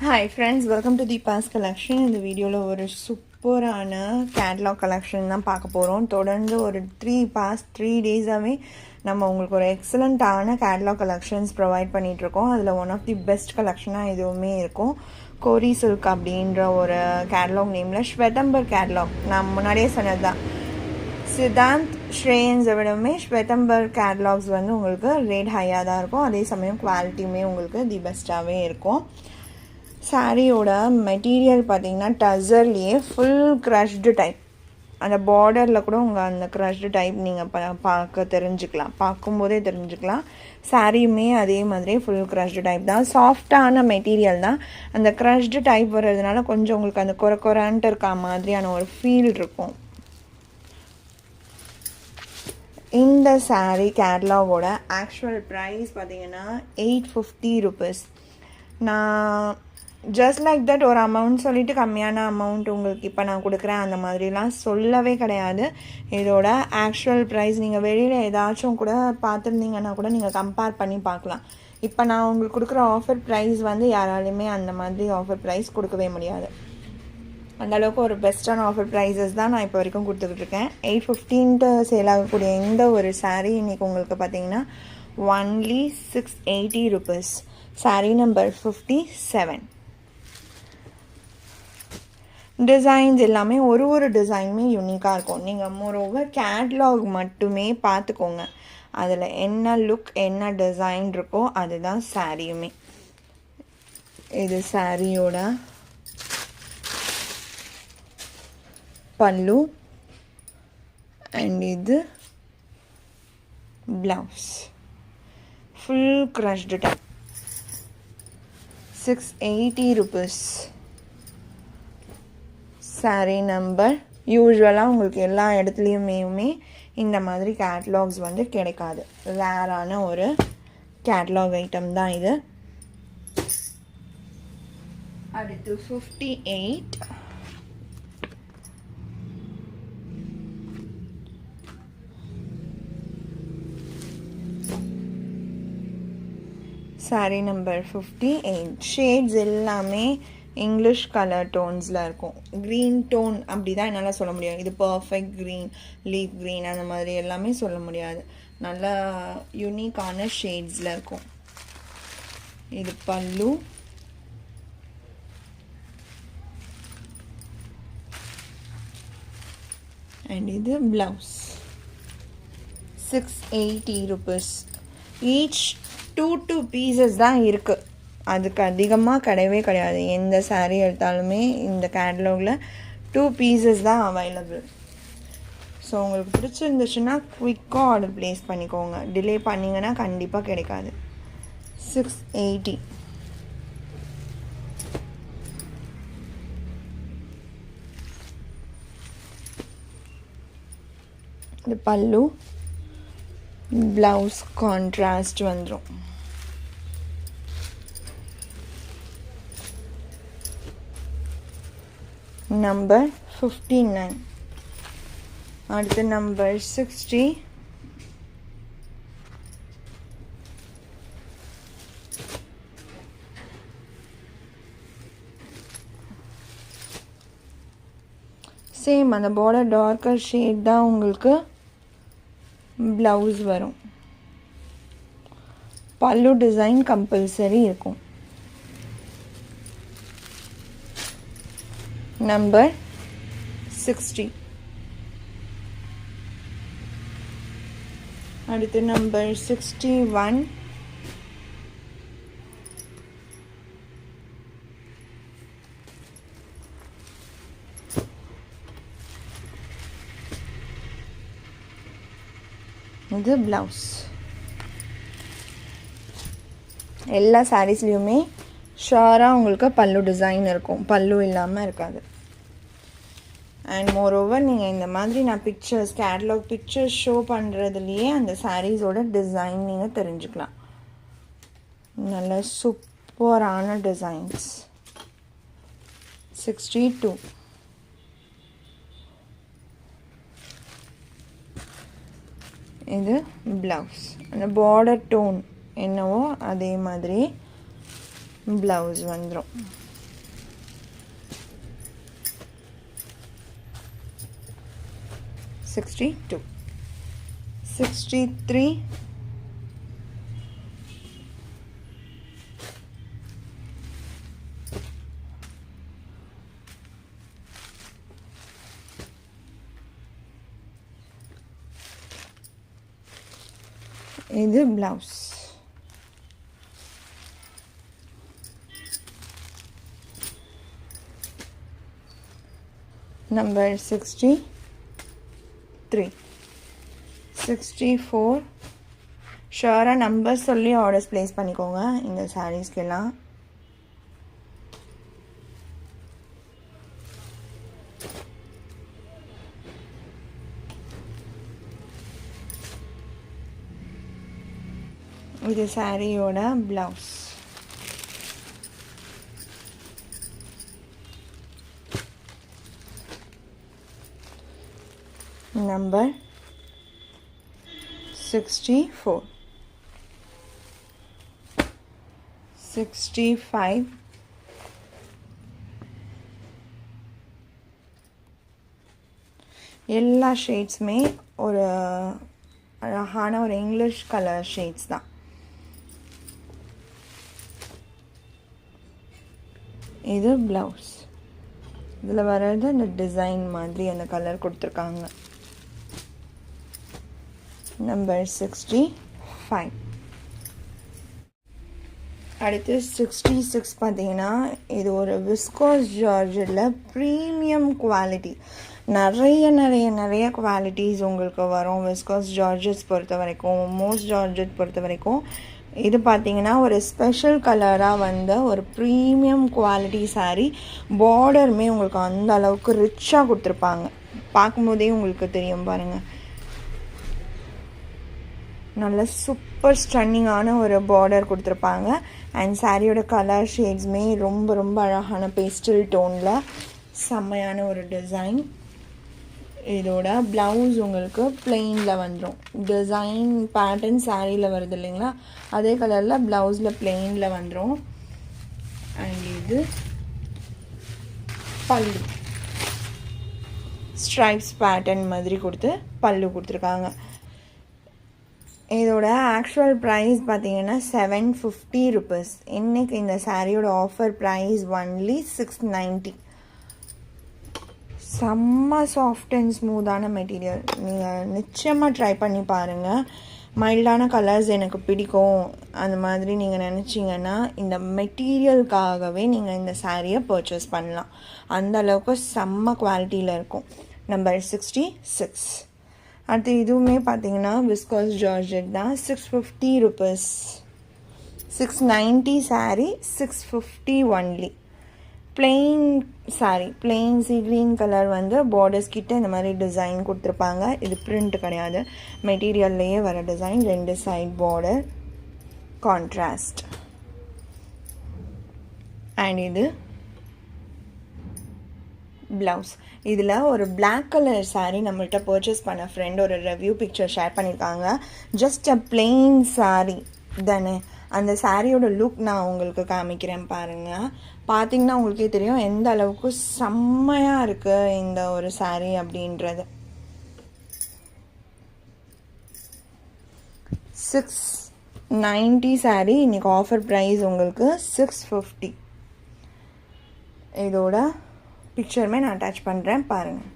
Hi friends, welcome to Deepa's collection. இந்த வீடியோவில் ஒரு சூப்பரான கேட்லாக் கலெக்ஷன் தான் பார்க்க போகிறோம். தொடர்ந்து ஒரு past 3 டேஸாகவே நம்ம உங்களுக்கு ஒரு எக்ஸலண்ட்டான கேட்லாக் கலெக்ஷன்ஸ் ப்ரொவைட் பண்ணிகிட்ருக்கோம். அதில் ஒன் ஆஃப் தி பெஸ்ட் கலெக்ஷனாக எதுவுமே இருக்கும். கோரி சில்க் அப்படின்ற ஒரு கேட்லாக் நேமில் ஸ்வெதம்பர் கேட்லாக் நான் முன்னாடியே சொன்னது தான். சித்தாந்த் ஸ்ரேயன்ஸை விடவுமே ஸ்வெதம்பர் கேட்லாக்ஸ் வந்து உங்களுக்கு ரேட் ஹையாக தான் இருக்கும். அதே சமயம் குவாலிட்டியுமே உங்களுக்கு தி பெஸ்ட்டாகவே இருக்கும். சாரியோட மெட்டீரியல் பார்த்திங்கன்னா டசர்லேயே ஃபுல் க்ரஷ்டு டைப். அந்த பார்டரில் கூட உங்கள் அந்த க்ரஷ்டு டைப் நீங்கள் பார்க்கும்போதே தெரிஞ்சுக்கலாம். சாரியுமே அதே மாதிரி ஃபுல் க்ரஷ்டு டைப் தான். சாஃப்டான மெட்டீரியல் தான். அந்த க்ரஷ்டு டைப் வர்றதுனால கொஞ்சம் உங்களுக்கு அந்த குறைன்ட்டு இருக்கா மாதிரியான ஒரு ஃபீல் இருக்கும். இந்த சாரீ கேட்லாகோட ஆக்சுவல் ப்ரைஸ் பார்த்திங்கன்னா 850 rupees. நான் ஜஸ்ட் லைக் தட் ஒரு அமௌண்ட் சொல்லிவிட்டு கம்மியான அமௌண்ட் உங்களுக்கு இப்போ நான் கொடுக்குறேன் அந்த மாதிரிலாம் சொல்லவே கிடையாது. இதோட ஆக்சுவல் ப்ரைஸ் நீங்கள் வெளியில் ஏதாச்சும் கூட பார்த்துருந்தீங்கன்னா கூட நீங்கள் கம்பேர் பண்ணி பார்க்கலாம். இப்போ நான் உங்களுக்கு கொடுக்குற ஆஃபர் ப்ரைஸ் வந்து யாராலையுமே அந்த மாதிரி ஆஃபர் ப்ரைஸ் கொடுக்கவே முடியாது. அந்தளவுக்கு ஒரு பெஸ்ட்டான ஆஃபர் ப்ரைஸஸ் தான் நான் இப்போ வரைக்கும் கொடுத்துக்கிட்ருக்கேன். 850 சேல் ஆகக்கூடிய இந்த ஒரு சாரீ இன்றைக்கி உங்களுக்கு பார்த்தீங்கன்னா only 680 rupees. Sari number 57. Designs எல்லாமே ஒரு டிசைனுமே யூனிக்காக இருக்கும். நீங்கள் மோரோவர் கேட்லாக் மட்டுமே பார்த்துக்கோங்க. அதில் என்ன லுக் என்ன டிசைன் இருக்கோ அதுதான் சாரியுமே. இது சாரியோட பல்லு அண்ட் இது blouse. Full crushed type. 680 rupees. Sari number. யூஸ்வலாக உங்களுக்கு எல்லா இடத்துலையுமே இந்த மாதிரி கேட்லாக்ஸ் வந்து கிடைக்காது. ரேரான ஒரு கேட்லாக் ஐட்டம் தான் இது. அடுத்து 58. சாரீ நம்பர் 58. ஷேட்ஸ் எல்லாமே இங்கிலீஷ் கலர் டோன்ஸில் இருக்கும். க்ரீன் டோன் அப்படி தான் என்னால் சொல்ல முடியாது. இது பர்ஃபெக்ட் க்ரீன், லீஃப் க்ரீன் அந்த மாதிரி எல்லாமே சொல்ல முடியாது. நல்லா யூனிக்கான ஷேட்ஸில் இருக்கும். இது பல்லு. அண்ட் இது ப்ளவுஸ். 680 rupees. ஈச் 2 பீசஸ் தான் இருக்குது. அதுக்கு அதிகமாக கிடையாது. எந்த சாரீ எடுத்தாலுமே இந்த கேட்லாகில் 2 பீசஸ் தான் அவைலபிள். ஸோ உங்களுக்கு பிடிச்சிருந்துச்சுன்னா குயிக்காக ஆர்டர் ப்ளேஸ் பண்ணிக்கோங்க. டிலே பண்ணிங்கன்னா கண்டிப்பாக கிடைக்காது. 680. இது பல்லு. ப்ளவுஸ் கான்ட்ராஸ்ட் வந்துடும். நம்பர் 59. அடுத்து நம்பர் 60. சேம் அந்த பார்டர் டார்க்கர் ஷேட் தான் உங்களுக்கு ப்ளவுஸ் வரும். பல்லு டிசைன் கம்பல்சரி இருக்கும். நம்பர் 60. அடுத்து நம்பர் 61. இது ப்ளவுஸ். எல்லா சாரீஸ்லேயுமே ஷாராக உங்களுக்கு பல்லு டிசைன் இருக்கும். பல்லு இல்லாமல் இருக்காது. அண்ட் மோரோவர் நீங்கள் இந்த மாதிரி நான் பிக்சர்ஸ் கேட்லாக் பிக்சர்ஸ் ஷோ பண்ணுறதுலையே அந்த சாரீஸோட டிசைன் நீங்கள் தெரிஞ்சுக்கலாம். நல்ல சூப்பரான டிசைன்ஸ். 62. இது ப்ளவுஸ். அந்த பார்டர் டோன் என்னவோ அதே மாதிரி ப்ளவுஸ் வந்துடும். 62, 63, இது blouse. Number 63, 64. ஷுவராக நம்பர் சொல்லி ஆர்டர்ஸ் ப்ளேஸ் பண்ணிக்கோங்க இந்த சாரீஸ்க்கெல்லாம். இது சாரியோட ப்ளவுஸ். நம்பர் 64, 65, எல்லா ஷேட்ஸுமே ஒரு அழகான ஒரு இங்கிலீஷ் கலர் ஷேட்ஸ் தான். இது ப்ளவுஸ். இதில் வர்றது அந்த டிசைன் மாதிரி அந்த கலர் கொடுத்துருக்காங்க. நம்பர் 65. அடுத்து 66 பார்த்தீங்கன்னா இது ஒரு விஸ்கோஸ் ஜார்ஜெட்டில் ப்ரீமியம் குவாலிட்டி. நிறைய குவாலிட்டிஸ் உங்களுக்கு வரும் விஸ்கோஸ் ஜார்ஜெட்ஸ் பொறுத்த வரைக்கும். மோஸ்ட் ஜார்ஜெட் பொறுத்த வரைக்கும் இது பார்த்தீங்கன்னா ஒரு ஸ்பெஷல் கலராக வந்த ஒரு ப்ரீமியம் குவாலிட்டி சாரீ. பார்டருமே உங்களுக்கு அந்த அளவுக்கு ரிச்சாக கொடுத்துருப்பாங்க. பார்க்கும்போதே உங்களுக்கு தெரியும் பாருங்கள். நல்ல சூப்பர் ஸ்டன்னிங்கான ஒரு பார்டர் கொடுத்துருப்பாங்க. அண்ட் சாரியோட கலர் ஷேட்ஸுமே ரொம்ப அழகான பேஸ்டல் டோனில் செம்மையான ஒரு டிசைன். இதோட ப்ளவுஸ் உங்களுக்கு பிளெயினில் வந்துடும். டிசைன் பேட்டர்ன் சாரியில் வருது இல்லைங்களா, அதே கலரில் ப்ளவுஸில் பிளெயினில் வந்துடும். அண்ட் இது பல்லு ஸ்ட்ரைப்ஸ் பேட்டர்ன் மாதிரி கொடுத்து பல்லு கொடுத்துருக்காங்க. இதோட ஆக்சுவல் ப்ரைஸ் பார்த்தீங்கன்னா 750 rupees. இன்றைக்கி இந்த சாரியோட ஆஃபர் ப்ரைஸ் ஒன்லி 690. செம்ம சாஃப்ட் அண்ட் ஸ்மூத்தான மெட்டீரியல். நீங்கள் நிச்சயமாக ட்ரை பண்ணி பாருங்கள். மைல்டான கலர்ஸ் எனக்கு பிடிக்கும் அந்த மாதிரி நீங்கள் நினச்சிங்கன்னா இந்த மெட்டீரியலுக்காகவே நீங்கள் இந்த சாரியை பர்ச்சேஸ் பண்ணலாம். அந்த அளவுக்கு செம்ம குவாலிட்டியில் இருக்கும். நம்பர் 66. அடுத்து இதுவுமே பார்த்தீங்கன்னா விஸ்காஸ் ஜார்ஜெட் தான். 650 rupees. 690 sari, 650 only. Plain sari, plain C green colour வந்து பார்டர்ஸ் கிட்ட இந்த மாதிரி டிசைன் கொடுத்துருப்பாங்க. இது பிரிண்ட் கிடையாது, மெட்டீரியல்லையே வர design. 2 side border contrast. And இது ப்ளவுஸ். இதில் ஒரு பிளாக் கலர் சாரீ நம்மள்கிட்ட பர்ச்சேஸ் பண்ண ஃப்ரெண்ட் ஒரு ரிவ்யூ பிக்சர் ஷேர் பண்ணியிருக்காங்க. ஜஸ்ட் அ பிளெயின் சாரீ தானே. அந்த சாரியோட லுக் நான் உங்களுக்கு காமிக்கிறேன் பாருங்கள். பார்த்தீங்கன்னா உங்களுக்கே தெரியும் எந்த அளவுக்கு செம்மையாக இருக்குது இந்த ஒரு சாரீ அப்படின்றது. 690 சாரீ. இன்றைக்கி ஆஃபர் ப்ரைஸ் உங்களுக்கு 650. இதோட பிக்சருமே நான் அட்டாச் பண்ணுறேன் பாருங்கள்.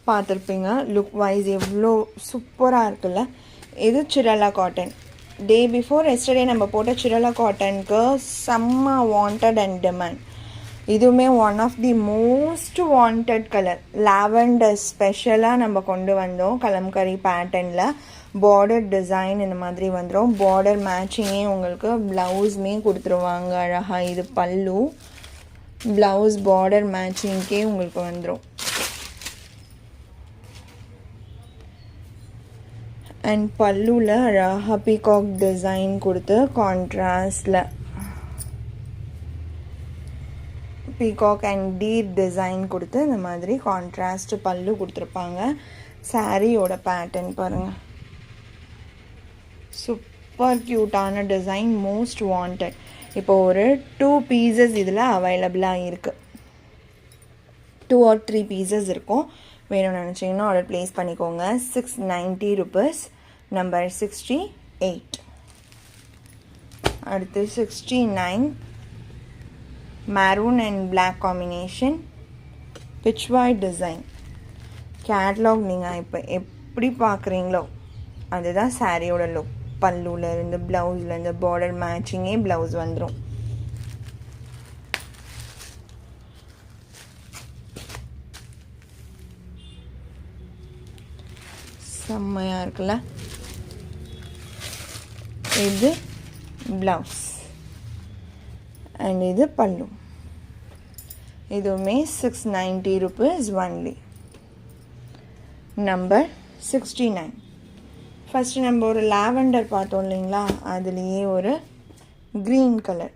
பார்த்துருப்பீங்க லுக் வைஸ் எவ்வளோ சூப்பராக இருக்குல்ல. இது Chirala cotton. Day before yesterday நம்ம போட்ட சிரலா காட்டனுக்கு செம்ம வாண்டட் அண்ட் டிமாண்ட். இதுவுமே one of the most wanted colour. Lavender ஸ்பெஷலாக நம்ம கொண்டு வந்தோம். கலம்கரி பேட்டர்னில் பார்டர் டிசைன் இந்த மாதிரி வந்துடும். பார்டர் மேட்சிங்கே உங்களுக்கு ப்ளவுஸுமே கொடுத்துருவாங்க அழகாக. இது பல்லு, ப்ளவுஸ் பார்டர் மேட்சிங்க்கே உங்களுக்கு வந்துடும். அண்ட் பல்லுவில் அழகாக பீகாக் டிசைன் கொடுத்து கான்ட்ராஸ்டில் பீகாக் அண்ட் டீர் டிசைன் கொடுத்து இந்த மாதிரி கான்ட்ராஸ்ட் பல்லு கொடுத்துருப்பாங்க. சாரியோட பேட்டர்ன் பாருங்கள், சூப்பர் க்யூட்டான டிசைன், மோஸ்ட் வாண்டட். இப்போ ஒரு 2 பீசஸ் இதில் அவைலபிளாக இருக்குது. 2 or 3 பீசஸ் இருக்கும். வேணும்னு நினச்சிங்கன்னா ஆர்டர் ப்ளேஸ் பண்ணிக்கோங்க. 690 rupees. நம்பர் 68. அடுத்து 69 maroon and black combination, pitch white design. Catalogue நீங்கள் இப்போ எப்படி பார்க்குறீங்களோ அதுதான் சாரியோட லுக். பல்லுலேருந்து ப்ளவுஸ்லேருந்து பார்டர் மேட்சிங்கே ப்ளவுஸ் வந்துடும். செம்மையாக இருக்குல்ல. இது ப்ளவுஸ் அண்ட் இது பல்லு. இதுவுமே 690 rupees only. நம்பர் 69. ஃபஸ்ட்டு நம்ம ஒரு லாவெண்டர் பார்த்தோம் இல்லைங்களா, அதுலேயே ஒரு க்ரீன் கலர்.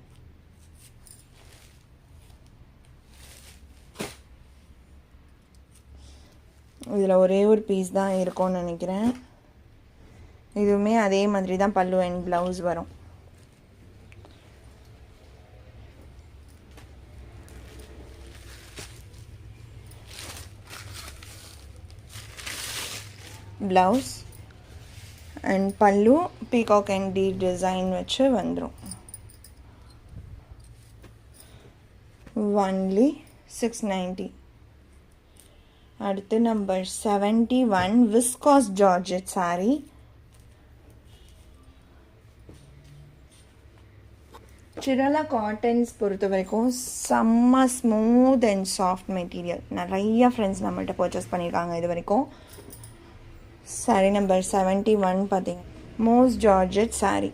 இதில் ஒரே ஒரு பீஸ் தான் இருக்கும்னு நினைக்கிறேன். இதுவுமே அதே மாதிரி தான் பல்லு அண்ட் ப்ளவுஸ் வரும். Blouse and pallu peacock and T design வச்சு வந்துடும். ஒன்லி 690. அடுத்து number 71 viscose georgette sari. Chirala cottons பொறுத்த வரைக்கும் செம்ம ஸ்மூத் அண்ட் சாஃப்ட் மெட்டீரியல். நிறைய ஃப்ரெண்ட்ஸ் நம்மள்கிட்ட பர்ச்சேஸ் பண்ணியிருக்காங்க இது வரைக்கும். சாரீ நம்பர் 71 பார்த்தீங்க, மோஸ் ஜார்ஜெட் சாரீ.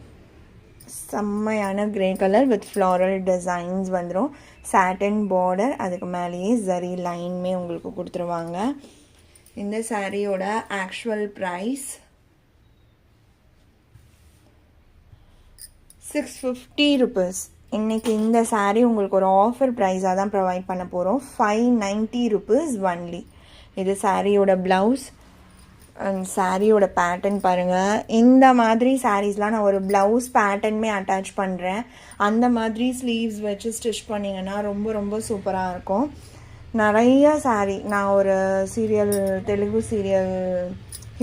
செம்மையான grey colour with floral designs வந்துடும். சாட்டன் பார்டர், அதுக்கு மேலேயே ஜரி லைனுமே உங்களுக்கு கொடுத்துருவாங்க. இந்த சாரியோட ஆக்சுவல் ப்ரைஸ் 650 rupees. இன்றைக்கி இந்த சாரீ உங்களுக்கு ஒரு ஆஃபர் ப்ரைஸாக தான் ப்ரொவைட் பண்ண போகிறோம். 590 rupees ஒன்லி. இது சாரியோட ப்ளவுஸ் அண்ட் சாரியோட பேட்டர்ன் பாருங்கள். இந்த மாதிரி சாரீஸ்லாம் நான் ஒரு ப்ளவுஸ் பேட்டர்னுமே அட்டாச் பண்ணுறேன். அந்த மாதிரி ஸ்லீவ்ஸ் வச்சு ஸ்டிச் பண்ணிங்கன்னா ரொம்ப ரொம்ப சூப்பராக இருக்கும். நிறைய சாரீ நான் ஒரு சீரியல், தெலுங்கு சீரியல்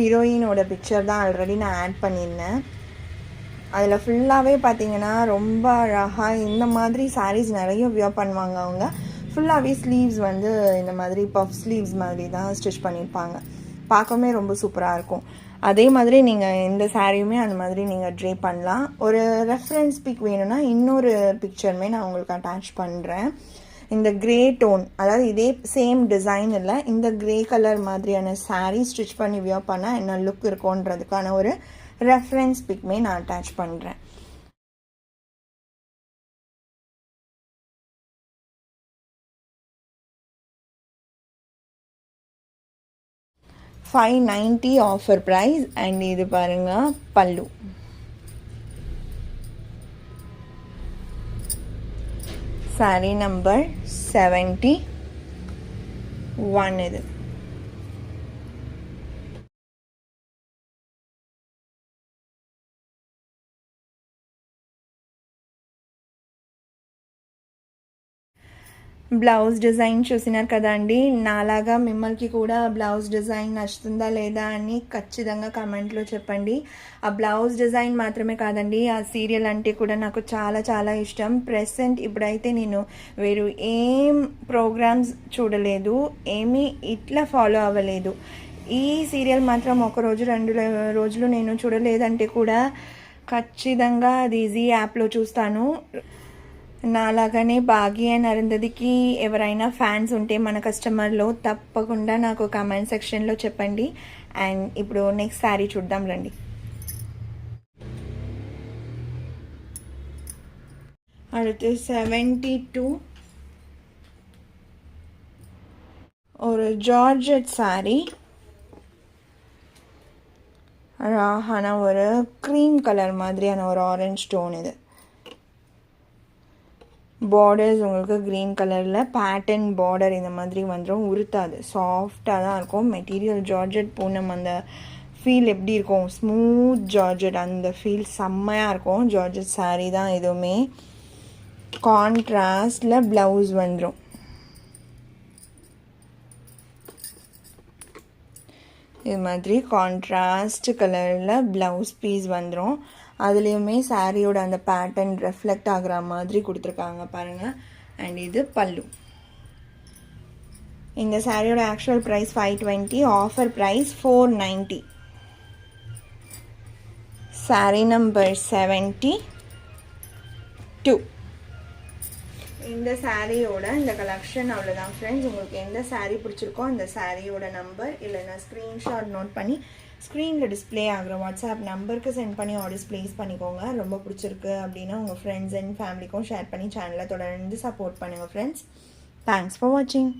ஹீரோயினோட பிக்சர் தான் ஆல்ரெடி நான் ஆட் பண்ணியிருந்தேன். அதில் ஃபுல்லாகவே பார்த்தீங்கன்னா ரொம்ப அழகாக இந்த மாதிரி சாரீஸ் நிறைய வியர் பண்ணுவாங்க. அவங்க ஃபுல்லாகவே ஸ்லீவ்ஸ் வந்து இந்த மாதிரி பஃப் ஸ்லீவ்ஸ் மாதிரி தான் ஸ்டிச் பண்ணியிருப்பாங்க. பார்க்கவே ரொம்ப சூப்பராக இருக்கும். அதே மாதிரி நீங்கள் இந்த சாரியுமே அந்த மாதிரி நீங்கள் ட்ரே பண்ணலாம். ஒரு ரெஃபரன்ஸ் பிக் வேணும்னா இன்னொரு பிக்சருமே நான் உங்களுக்கு அட்டாச் பண்ணுறேன். இந்த கிரே டோன், அதாவது இதே சேம் டிசைன் இல்லை, இந்த கிரே கலர் மாதிரியான சாரீ ஸ்டிச் பண்ணி வியர் பண்ணால் என்ன லுக் இருக்கும்ன்றதுக்கான ஒரு ரெஃபரன்ஸ் பிக்மே நான் அட்டாச் பண்ணுறேன். $590 ஆஃபர் ப்ரைஸ். அண்ட் இது பாருங்கள் பல்லு. சாரீ நம்பர் 71 இது. బ్లౌజ్ డిజైన్ చూసినారు కదండి. నాలాగా మిమ్మల్ని కూడా బ్లౌజ్ డిజైన్ నచ్చుతుందా లేదా అని ఖచ్చితంగా కమెంట్లో చెప్పండి. ఆ బ్లౌజ్ డిజైన్ మాత్రమే కాదండి, ఆ సీరియల్ అంటే కూడా నాకు చాలా చాలా ఇష్టం. ప్రెసెంట్ ఇప్పుడైతే నేను వేరు ఏం ప్రోగ్రామ్స్ చూడలేదు, ఏమీ ఇట్లా ఫాలో అవ్వలేదు. ఈ సీరియల్ మాత్రం ఒక రోజు 2 రోజులు నేను చూడలేదంటే కూడా ఖచ్చితంగా అది ఈజీ యాప్లో చూస్తాను. నాలాగానే భాగ్య అండ్ అరుంధతికి ఎవరైనా ఫ్యాన్స్ ఉంటే మన కస్టమర్లో తప్పకుండా నాకు కామెంట్ సెక్షన్లో చెప్పండి. అండ్ ఇప్పుడు నెక్స్ట్ శారీ చూద్దాం రండి. அடுத்து 72 ஒரு ஜார்ஜெட் சாரி. அழகான ஒரு க்ரீம் கலர் மாதிரியான ஒரு ஆரஞ்ச் டோன். இது பார்டர்ஸ் உங்களுக்கு க்ரீன் கலரில் பேட்டர்ன் பார்டர் இந்த மாதிரி வந்துடும். உருத்தாது, சாஃப்டாக தான் இருக்கும். மெட்டீரியல் ஜார்ஜெட் பூனம் அந்த ஃபீல் எப்படி இருக்கும், ஸ்மூத் ஜார்ஜெட் அந்த ஃபீல் செம்மையாக இருக்கும். ஜார்ஜெட் saree தான் எதுவுமே. கான்ட்ராஸ்டில் ப்ளவுஸ் வந்துடும். இது மாதிரி கான்ட்ராஸ்ட் கலரில் ப்ளவுஸ் பீஸ் வந்துடும். அதுலேயுமே சாரியோட அந்த பேட்டர்ன் ரெஃப்ளெக்ட் ஆகிற மாதிரி கொடுத்துருக்காங்க பாருங்கள். அண்ட் இது பல்லு. இந்த சாரியோட actual price 520, offer price 490. Sari number 72. இந்த சாரியோட இந்த கலெக்ஷன் அவ்வளோதான் ஃப்ரெண்ட்ஸ். உங்களுக்கு எந்த சாரீ பிடிச்சிருக்கோ அந்த சாரியோட நம்பர் இல்லைன்னா ஸ்க்ரீன்ஷாட் நோட் பண்ணி ஸ்க்ரீனில் டிஸ்பிளே ஆகிற வாட்ஸ்அப் நம்பருக்கு சென்ட் பண்ணி ஆர்டர்ஸ் ப்ளேஸ் பண்ணிக்கோங்க. ரொம்ப பிடிச்சிருக்கு அப்படின்னா உங்கள் ஃப்ரெண்ட்ஸ் அண்ட் ஃபேமிலிக்கும் ஷேர் பண்ணி சேனலை தொடர்ந்து சப்போர்ட் பண்ணுங்கள் ஃப்ரெண்ட்ஸ். தேங்க்ஸ் ஃபார் வாட்சிங்.